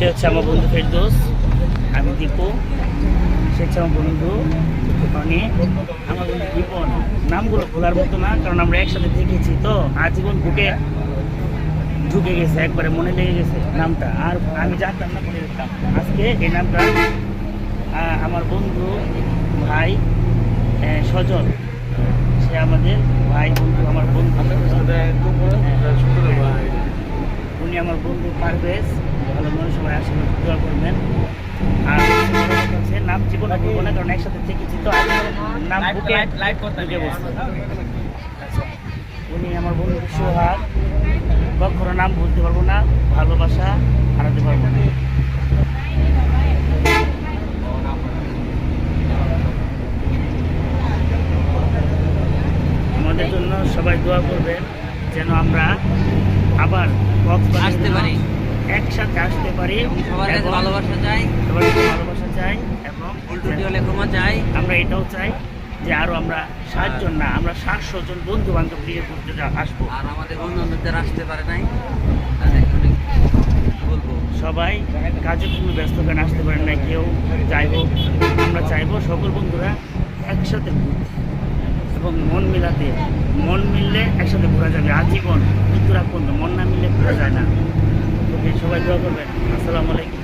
সে হচ্ছে আমার বন্ধু ফেরদৌস, আমি দীপু, সে হচ্ছে আমার বন্ধু মানে আমার বন্ধু দীপন। নামগুলো ভোলার মতো না, কারণ আমরা একসাথে দেখেছি তো আজীবন ঢুকে গেছে, একবারে মনে লেগে গেছে নামটা। আর আমি জানতাম না, মনে রাখতাম। আজকে এই নামটা আমার বন্ধু ভাই সজল, সে আমাদের ভাই বন্ধু, আমার বন্ধু। উনি আমার বন্ধু পারভেজ, ভালো মনে সবাই আসলে দোয়া করবেন। আর হচ্ছে নাম জীবনে বলবো না, কারণ একসাথে থেকেছি তো নাম ঢুকে বসছে। উনি আমার বন্ধু সোহাগ, কখনো নাম বলতে পারবো না, ভালোবাসা হারাতে পারবো না। আমাদের জন্য সবাই দোয়া করবেন যেন আমরা আবার আসতে পারি, একসাথে আসতে পারি, সবার কাছে ভালোবাসা চাই, সবার কাছে ভালোবাসা চাই, এবং উল্টোটি হলে ক্ষমা চাই। আমরা এটাও চাই যে আরো আমরা 7 জন না, আমরা 700 জন বন্ধু বান্ধব নিয়ে ঘুরতে আসবো। আর আমাদের বন্ধুদের আসতে পারে নাই, তাদের অনেক বলবো সবাই কাজে খুবই ব্যস্ত, কেন আসতে পারেন না কেউ। যাই হোক, আমরা চাইবো সকল বন্ধুরা একসাথে ঘুরতে এবং মন মিলাতে। মন মিললে একসাথে ঘোরা যাবে আজীবন, মৃত্যুর আগ পর্যন্ত। মন না মিললে ঘোরা যায় না। ওকে, সবাই দোয়া করবেন। আসসালামু আলাইকুম।